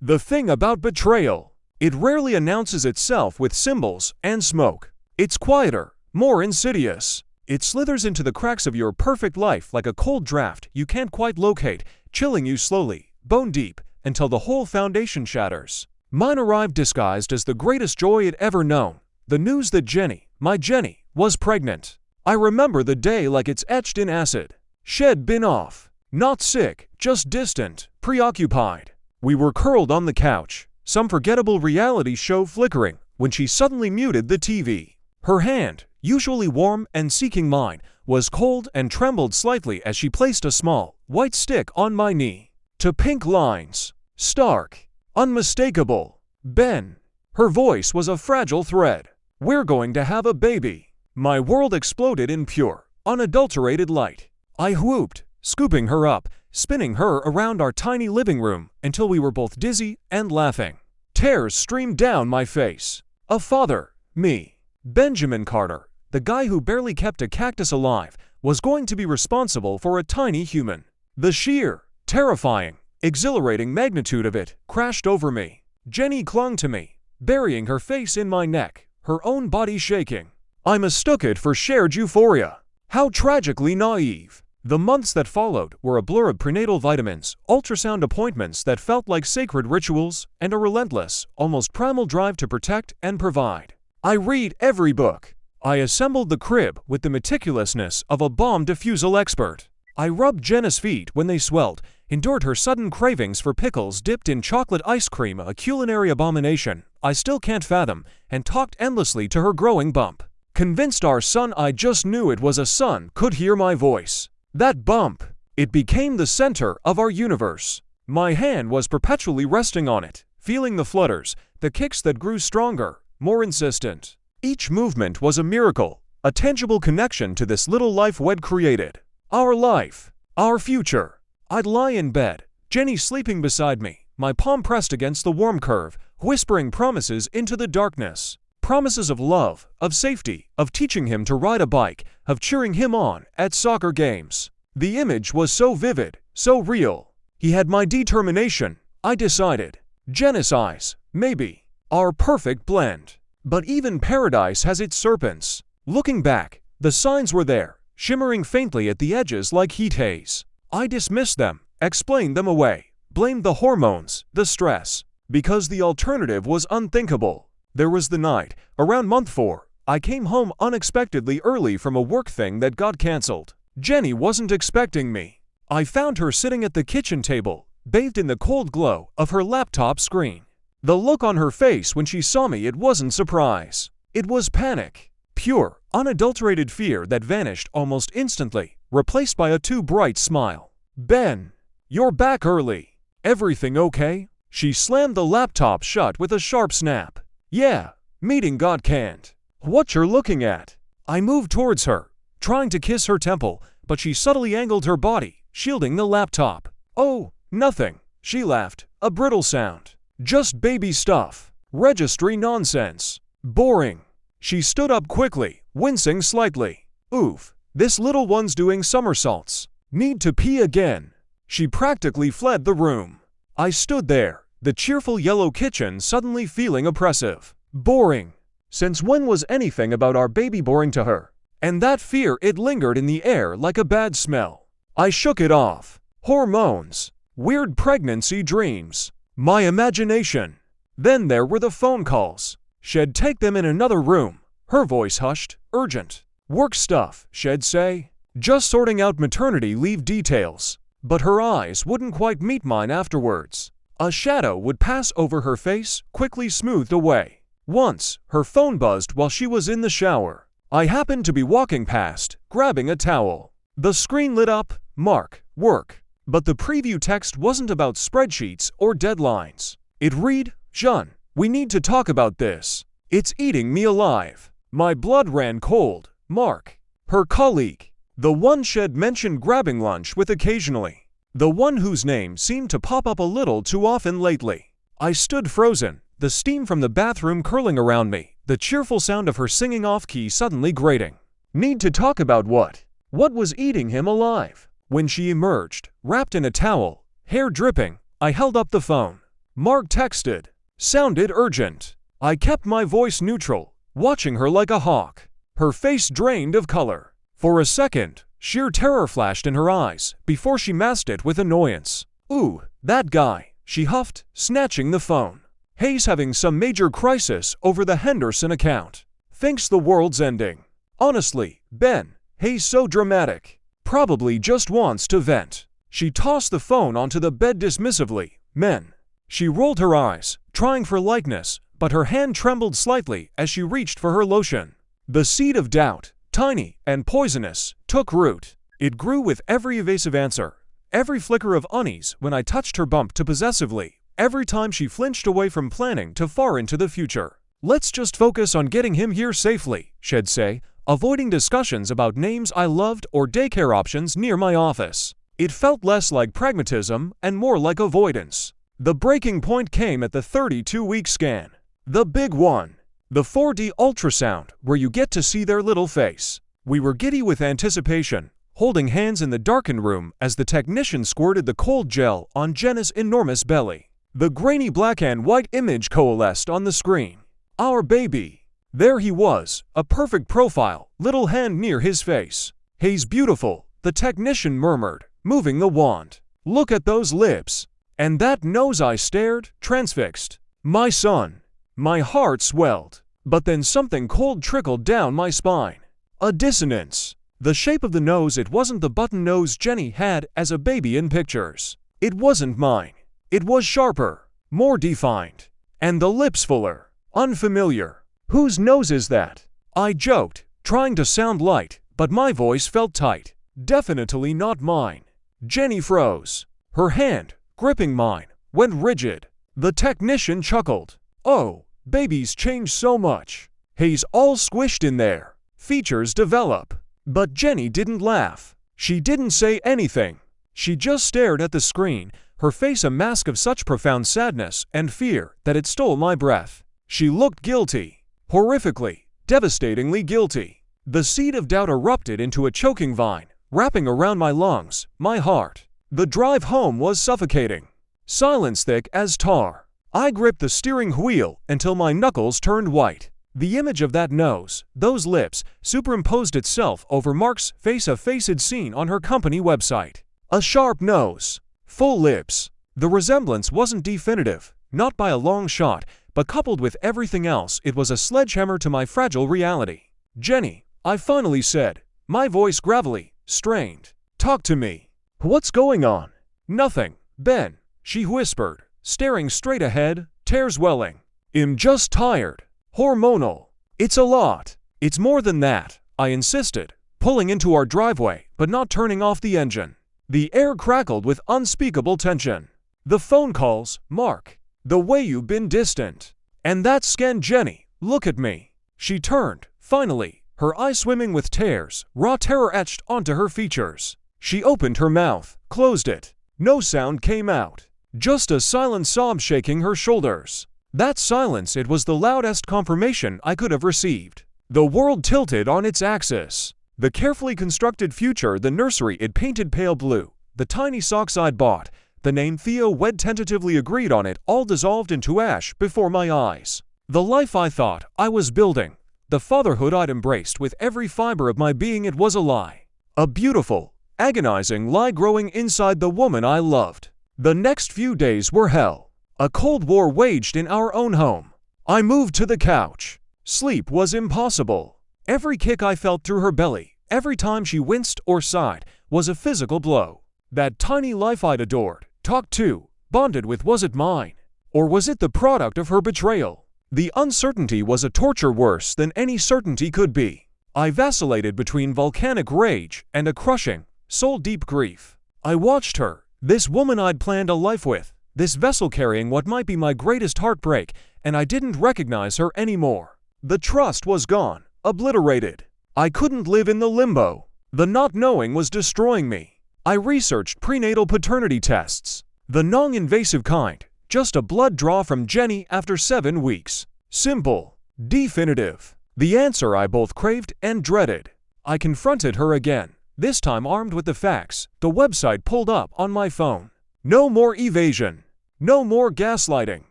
The thing about betrayal. It rarely announces itself with symbols and smoke. It's quieter, more insidious. It slithers into the cracks of your perfect life like a cold draft you can't quite locate, chilling you slowly, bone deep, until the whole foundation shatters. Mine arrived disguised as the greatest joy it ever known. The news that Jenny, my Jenny, was pregnant. I remember the day like it's etched in acid. She'd been off. Not sick, just distant, preoccupied. We were curled on the couch, some forgettable reality show flickering, when she suddenly muted the TV. Her hand, usually warm and seeking mine, was cold and trembled slightly as she placed a small, white stick on my knee. To pink lines. Stark. Unmistakable. Ben. Her voice was a fragile thread. We're going to have a baby. My world exploded in pure, unadulterated light. I whooped, scooping her up, spinning her around our tiny living room until we were both dizzy and laughing. Tears streamed down my face. A father, me, Benjamin Carter, the guy who barely kept a cactus alive, was going to be responsible for a tiny human. The sheer, terrifying, exhilarating magnitude of it crashed over me. Jenny clung to me, burying her face in my neck, her own body shaking. I mistook it for shared euphoria. How tragically naive. The months that followed were a blur of prenatal vitamins, ultrasound appointments that felt like sacred rituals, and a relentless, almost primal drive to protect and provide. I read every book. I assembled the crib with the meticulousness of a bomb defusal expert. I rubbed Jenna's feet when they swelled, endured her sudden cravings for pickles dipped in chocolate ice cream, a culinary abomination I still can't fathom, and talked endlessly to her growing bump. Convinced our son, I just knew it was a son, could hear my voice. That bump, it became the center of our universe. My hand was perpetually resting on it, feeling the flutters, the kicks that grew stronger, more insistent. Each movement was a miracle, a tangible connection to this little life we'd created. Our life, our future. I'd lie in bed, Jenny sleeping beside me, my palm pressed against the warm curve, whispering promises into the darkness. Promises of love, of safety, of teaching him to ride a bike, of cheering him on at soccer games. The image was so vivid, so real. He had my determination, I decided. Jenna's eyes, maybe. Our perfect blend. But even paradise has its serpents. Looking back, the signs were there, shimmering faintly at the edges like heat haze. I dismissed them, explained them away, blamed the hormones, the stress, because the alternative was unthinkable. There was the night, around month 4, I came home unexpectedly early from a work thing that got cancelled. Jenny wasn't expecting me. I found her sitting at the kitchen table, bathed in the cold glow of her laptop screen. The look on her face when she saw me, it wasn't surprise. It was panic. Pure, unadulterated fear that vanished almost instantly, replaced by a too bright smile. Ben, you're back early. Everything okay? She slammed the laptop shut with a sharp snap. Yeah, meeting got canned. What you're looking at? I moved towards her, trying to kiss her temple, but she subtly angled her body, shielding the laptop. Oh, nothing, she laughed, a brittle sound. Just baby stuff. Registry nonsense. Boring. She stood up quickly, wincing slightly. Oof, this little one's doing somersaults. Need to pee again. She practically fled the room. I stood there, the cheerful yellow kitchen suddenly feeling oppressive. Boring. Since when was anything about our baby boring to her? And that fear, it lingered in the air like a bad smell. I shook it off. Hormones. Weird pregnancy dreams. My imagination. Then there were the phone calls. She'd take them in another room. Her voice hushed, urgent. Work stuff, she'd say. Just sorting out maternity leave details. But her eyes wouldn't quite meet mine afterwards. A shadow would pass over her face, quickly smoothed away. Once, her phone buzzed while she was in the shower. I happened to be walking past, grabbing a towel. The screen lit up, Mark, work. But the preview text wasn't about spreadsheets or deadlines. It read, John, we need to talk about this. It's eating me alive. My blood ran cold. Mark. Her colleague. The one she'd mentioned grabbing lunch with occasionally. The one whose name seemed to pop up a little too often lately. I stood frozen, the steam from the bathroom curling around me, the cheerful sound of her singing off-key suddenly grating. Need to talk about what? What was eating him alive? When she emerged, wrapped in a towel, hair dripping, I held up the phone. Mark texted. Sounded urgent. I kept my voice neutral, watching her like a hawk. Her face drained of color. For a second, sheer terror flashed in her eyes before she masked it with annoyance. Ooh, that guy, she huffed, snatching the phone. He's having some major crisis over the Henderson account. Thinks the world's ending. Honestly, Ben, he's so dramatic. Probably just wants to vent. She tossed the phone onto the bed dismissively. Men. She rolled her eyes, trying for lightness, but her hand trembled slightly as she reached for her lotion. The seed of doubt, tiny and poisonous, took root. It grew with every evasive answer, every flicker of unease when I touched her bump too possessively, every time she flinched away from planning too far into the future. Let's just focus on getting him here safely, she'd say, avoiding discussions about names I loved or daycare options near my office. It felt less like pragmatism and more like avoidance. The breaking point came at the 32-week scan. The big one. The 4D ultrasound, where you get to see their little face. We were giddy with anticipation, holding hands in the darkened room as the technician squirted the cold gel on Jenna's enormous belly. The grainy black and white image coalesced on the screen. Our baby. There he was, a perfect profile, little hand near his face. He's beautiful, the technician murmured, moving the wand. Look at those lips. And that nose, I stared, transfixed. My son. My heart swelled. But then something cold trickled down my spine. A dissonance. The shape of the nose, it wasn't the button nose Jenny had as a baby in pictures. It wasn't mine. It was sharper, more defined. And the lips fuller. Unfamiliar. Whose nose is that? I joked, trying to sound light, but my voice felt tight. Definitely not mine. Jenny froze. Her hand, gripping mine, went rigid. The technician chuckled. Oh, babies change so much. He's all squished in there. Features develop. But Jenny didn't laugh. She didn't say anything. She just stared at the screen, her face a mask of such profound sadness and fear that it stole my breath. She looked guilty. Horrifically, devastatingly guilty. The seed of doubt erupted into a choking vine, wrapping around my lungs, my heart. The drive home was suffocating. Silence thick as tar. I gripped the steering wheel until my knuckles turned white. The image of that nose, those lips, superimposed itself over Mark's face, a face he'd seen on her company website. A sharp nose. Full lips. The resemblance wasn't definitive, not by a long shot, but coupled with everything else, it was a sledgehammer to my fragile reality. Jenny, I finally said, my voice gravelly, strained. Talk to me. What's going on? Nothing, Ben, she whispered, staring straight ahead, tears welling. I'm just tired. Hormonal. It's a lot. It's more than that, I insisted, pulling into our driveway, but not turning off the engine. The air crackled with unspeakable tension. The phone calls, Mark. The way you've been distant. And that scan, Jenny, look at me. She turned, finally, her eyes swimming with tears, raw terror etched onto her features. She opened her mouth, closed it. No sound came out. Just a silent sob shaking her shoulders. That silence, it was the loudest confirmation I could have received. The world tilted on its axis. The carefully constructed future, the nursery it painted pale blue, the tiny socks I'd bought, the name Theo Wed tentatively agreed on, it all dissolved into ash before my eyes. The life I thought I was building, the fatherhood I'd embraced with every fiber of my being, it was a lie. A beautiful, agonizing lie growing inside the woman I loved. The next few days were hell. A cold war waged in our own home. I moved to the couch. Sleep was impossible. Every kick I felt through her belly, every time she winced or sighed, was a physical blow. That tiny life I'd adored, talked to, bonded with, was it mine? Or was it the product of her betrayal? The uncertainty was a torture worse than any certainty could be. I vacillated between volcanic rage and a crushing, soul-deep grief. I watched her, this woman I'd planned a life with, this vessel carrying what might be my greatest heartbreak, and I didn't recognize her anymore. The trust was gone, obliterated. I couldn't live in the limbo. The not knowing was destroying me. I researched prenatal paternity tests. The non-invasive kind, just a blood draw from Jenny after 7 weeks. Simple. Definitive. The answer I both craved and dreaded. I confronted her again, this time armed with the facts, the website pulled up on my phone. No more evasion. No more gaslighting.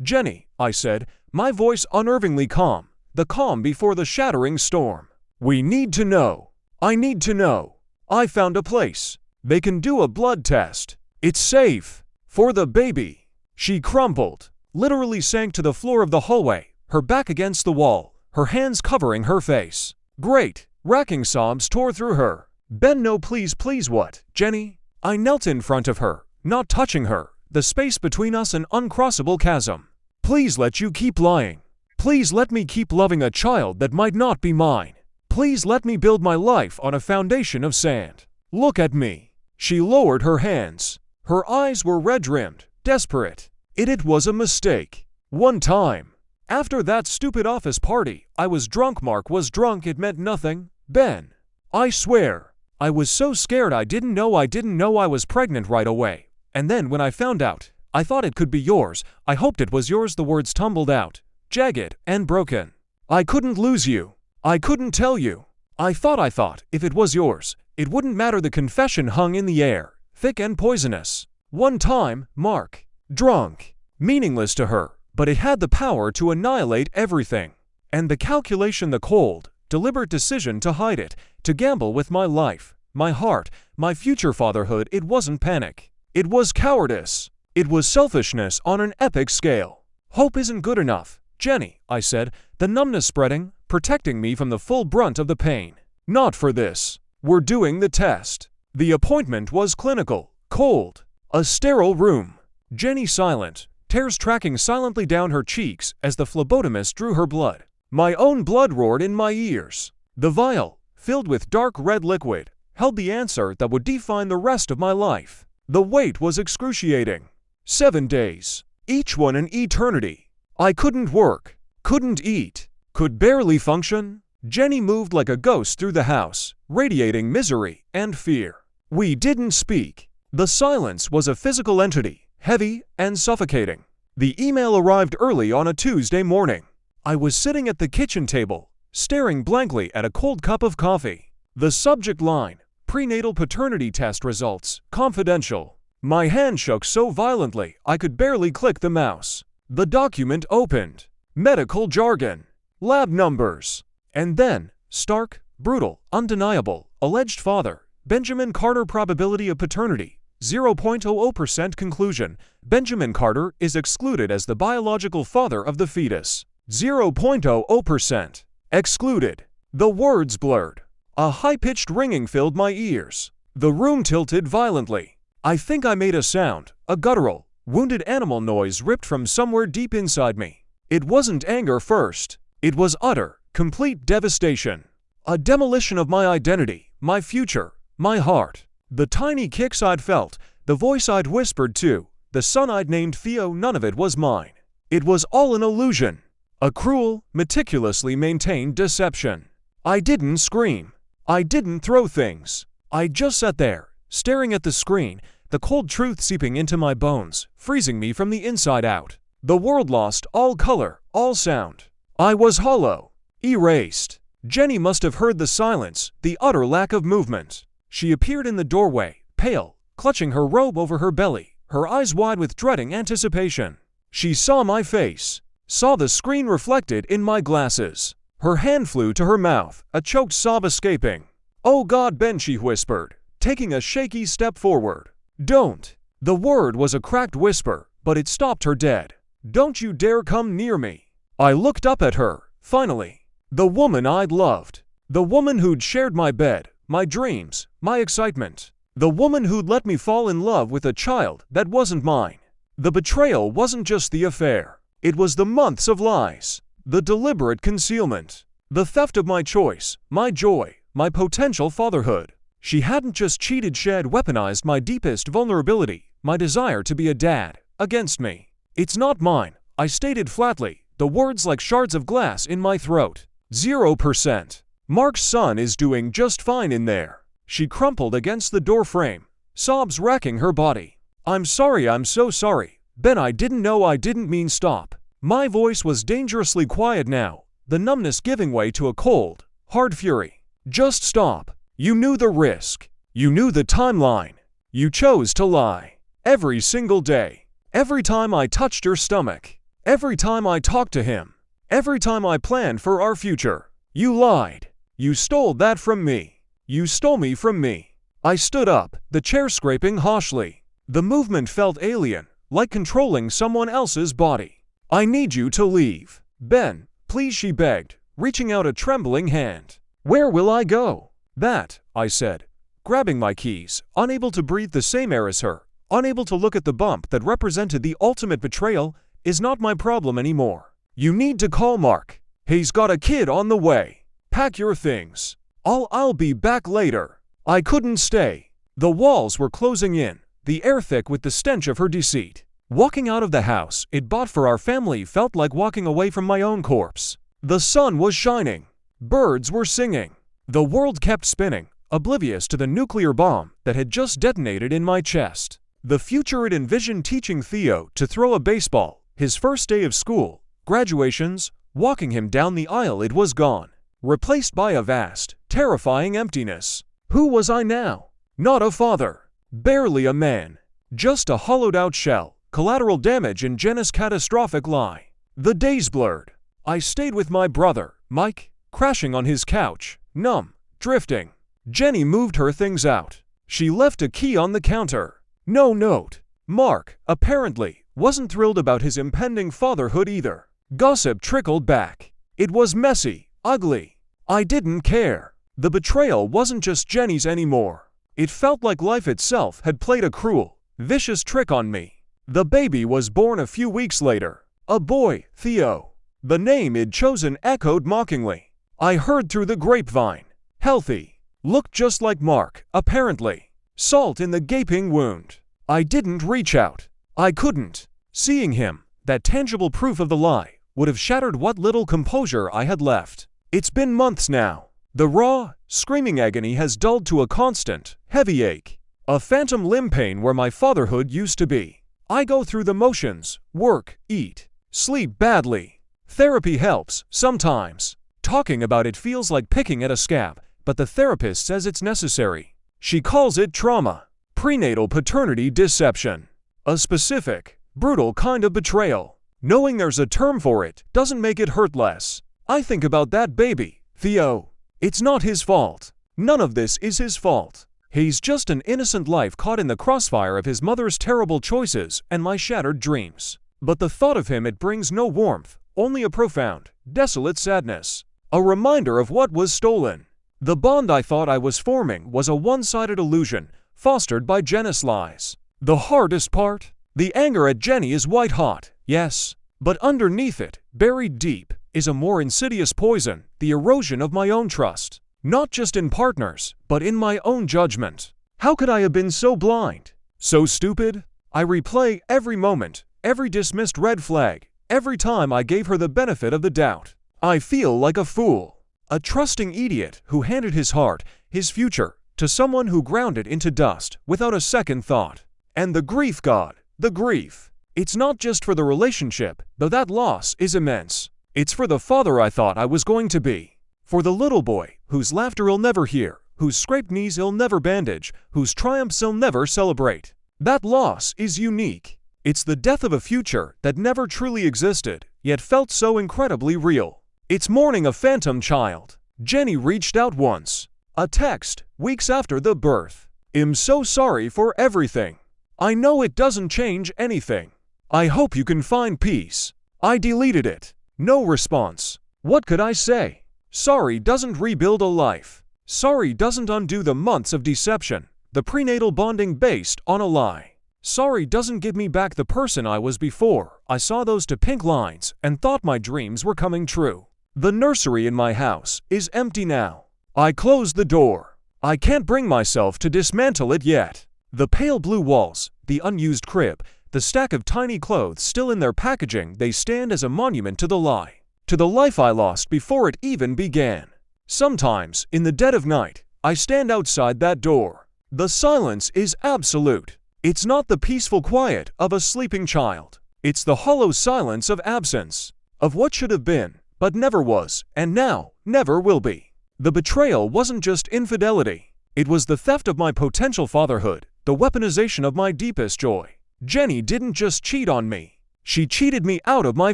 Jenny, I said, my voice unnervingly calm, the calm before the shattering storm. We need to know. I need to know. I found a place. They can do a blood test. It's safe. For the baby. She crumpled, literally sank to the floor of the hallway, her back against the wall, her hands covering her face. Great, racking sobs tore through her. Ben, no, please, please, what, Jenny? I knelt in front of her, not touching her, the space between us an uncrossable chasm. Please let you keep lying. Please let me keep loving a child that might not be mine. Please let me build my life on a foundation of sand. Look at me. She lowered her hands. Her eyes were red-rimmed, desperate. It was a mistake. One time. After that stupid office party, I was drunk. Mark was drunk. It meant nothing. Ben. I swear. I was so scared I didn't know I was pregnant right away. And then when I found out, I thought it could be yours. I hoped it was yours. The words tumbled out, jagged and broken. I couldn't lose you. I couldn't tell you. I thought if it was yours, it wouldn't matter. The confession hung in the air, thick and poisonous. One time, Mark. Drunk. Meaningless to her, but it had the power to annihilate everything. And the calculation, the cold, deliberate decision to hide it, to gamble with my life, my heart, my future fatherhood. It wasn't panic. It was cowardice. It was selfishness on an epic scale. Hope isn't good enough, Jenny, I said, the numbness spreading, protecting me from the full brunt of the pain. Not for this. We're doing the test. The appointment was clinical, cold, a sterile room. Jenny silent, tears tracking silently down her cheeks as the phlebotomist drew her blood. My own blood roared in my ears. The vial, filled with dark red liquid, held the answer that would define the rest of my life. The wait was excruciating. 7 days, each one an eternity. I couldn't work, couldn't eat, could barely function. Jenny moved like a ghost through the house, radiating misery and fear. We didn't speak. The silence was a physical entity, heavy and suffocating. The email arrived early on a Tuesday morning. I was sitting at the kitchen table, staring blankly at a cold cup of coffee. The subject line, prenatal paternity test results, confidential. My hand shook so violently I could barely click the mouse. The document opened. Medical jargon. Lab numbers. And then, stark, brutal, undeniable, alleged father, Benjamin Carter. Probability of paternity, 0.00%. Conclusion, Benjamin Carter is excluded as the biological father of the fetus. 0.00%. Excluded. The words blurred. A high-pitched ringing filled my ears. The room tilted violently. I think I made a sound, a guttural, wounded animal noise ripped from somewhere deep inside me. It wasn't anger first. It was utter, complete devastation. A demolition of my identity, my future, my heart. The tiny kicks I'd felt, the voice I'd whispered to, the son I'd named Theo, none of it was mine. It was all an illusion. A cruel, meticulously maintained deception. I didn't scream. I didn't throw things. I just sat there, staring at the screen, the cold truth seeping into my bones, freezing me from the inside out. The world lost all color, all sound. I was hollow, erased. Jenny must have heard the silence, the utter lack of movement. She appeared in the doorway, pale, clutching her robe over her belly, her eyes wide with dreading anticipation. She saw my face, saw the screen reflected in my glasses. Her hand flew to her mouth, a choked sob escaping. "Oh God, Ben," she whispered, taking a shaky step forward. "Don't." The word was a cracked whisper, but it stopped her dead. "Don't you dare come near me." I looked up at her, finally. The woman I'd loved. The woman who'd shared my bed, my dreams, my excitement. The woman who'd let me fall in love with a child that wasn't mine. The betrayal wasn't just the affair. It was the months of lies, the deliberate concealment, the theft of my choice, my joy, my potential fatherhood. She hadn't just cheated, she had weaponized my deepest vulnerability, my desire to be a dad, against me. "It's not mine," I stated flatly, the words like shards of glass in my throat. 0%. Mark's son is doing just fine in there. She crumpled against the door frame, sobs racking her body. "I'm sorry, I'm so sorry. Ben, I didn't know, I didn't mean." Stop. My voice was dangerously quiet now, the numbness giving way to a cold, hard fury. Just stop. You knew the risk. You knew the timeline. You chose to lie. Every single day. Every time I touched your stomach. Every time I talked to him. Every time I planned for our future. You lied. You stole that from me. You stole me from me. I stood up, the chair scraping harshly. The movement felt alien, like controlling someone else's body. I need you to leave. Ben, please, she begged, reaching out a trembling hand. Where will I go? That, I said, grabbing my keys, unable to breathe the same air as her, unable to look at the bump that represented the ultimate betrayal, is not my problem anymore. You need to call Mark. He's got a kid on the way. Pack your things. I'll be back later. I couldn't stay. The walls were closing in, the air thick with the stench of her deceit. Walking out of the house it bought for our family felt like walking away from my own corpse. The sun was shining. Birds were singing. The world kept spinning, oblivious to the nuclear bomb that had just detonated in my chest. The future it envisioned teaching Theo to throw a baseball, his first day of school, graduations, walking him down the aisle, it was gone. Replaced by a vast, terrifying emptiness. Who was I now? Not a father. Barely a man. Just a hollowed-out shell, collateral damage in Jenna's catastrophic lie. The days blurred. I stayed with my brother, Mike, crashing on his couch, numb, drifting. Jenny moved her things out. She left a key on the counter. No note. Mark, apparently, wasn't thrilled about his impending fatherhood either. Gossip trickled back. It was messy, ugly. I didn't care. The betrayal wasn't just Jenny's anymore. It felt like life itself had played a cruel, vicious trick on me. The baby was born a few weeks later. A boy, Theo. The name he'd chosen echoed mockingly. I heard through the grapevine. Healthy. Looked just like Mark, apparently. Salt in the gaping wound. I didn't reach out. I couldn't. Seeing him, that tangible proof of the lie, would have shattered what little composure I had left. It's been months now. The raw, screaming agony has dulled to a constant, heavy ache. A phantom limb pain where my fatherhood used to be. I go through the motions, work, eat, sleep badly. Therapy helps, sometimes. Talking about it feels like picking at a scab, but the therapist says it's necessary. She calls it trauma. Prenatal paternity deception. A specific, brutal kind of betrayal. Knowing there's a term for it doesn't make it hurt less. I think about that baby, Theo. It's not his fault. None of this is his fault. He's just an innocent life caught in the crossfire of his mother's terrible choices and my shattered dreams. But the thought of him, it brings no warmth, only a profound, desolate sadness. A reminder of what was stolen. The bond I thought I was forming was a one-sided illusion, fostered by Jenna's lies. The hardest part? The anger at Jenny is white-hot, yes, but underneath it, buried deep, is a more insidious poison, the erosion of my own trust. Not just in partners, but in my own judgment. How could I have been so blind? So stupid? I replay every moment, every dismissed red flag, every time I gave her the benefit of the doubt. I feel like a fool. A trusting idiot who handed his heart, his future, to someone who ground it into dust without a second thought. And the grief, God, the grief. It's not just for the relationship, though that loss is immense. It's for the father I thought I was going to be. For the little boy, whose laughter he'll never hear, whose scraped knees he'll never bandage, whose triumphs he'll never celebrate. That loss is unique. It's the death of a future that never truly existed, yet felt so incredibly real. It's mourning a phantom child. Jenny reached out once. A text, weeks after the birth. I'm so sorry for everything. I know it doesn't change anything. I hope you can find peace. I deleted it. No response. What could I say? Sorry doesn't rebuild a life. Sorry doesn't undo the months of deception, the prenatal bonding based on a lie. Sorry doesn't give me back the person I was before I saw those two pink lines and thought my dreams were coming true. The nursery in my house is empty now. I closed the door. I can't bring myself to dismantle it yet. The pale blue walls, the unused crib, the stack of tiny clothes still in their packaging, they stand as a monument to the lie, to the life I lost before it even began. Sometimes, in the dead of night, I stand outside that door. The silence is absolute. It's not the peaceful quiet of a sleeping child. It's the hollow silence of absence, of what should have been, but never was, and now, never will be. The betrayal wasn't just infidelity. It was the theft of my potential fatherhood, the weaponization of my deepest joy. Jenny didn't just cheat on me. She cheated me out of my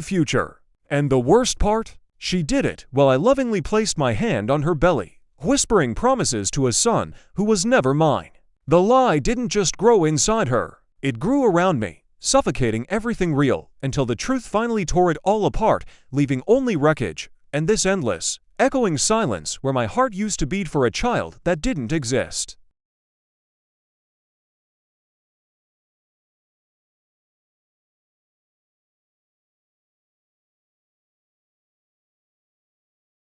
future. And the worst part? She did it while I lovingly placed my hand on her belly, whispering promises to a son who was never mine. The lie didn't just grow inside her. It grew around me, suffocating everything real, until the truth finally tore it all apart, leaving only wreckage, and this endless, echoing silence where my heart used to beat for a child that didn't exist.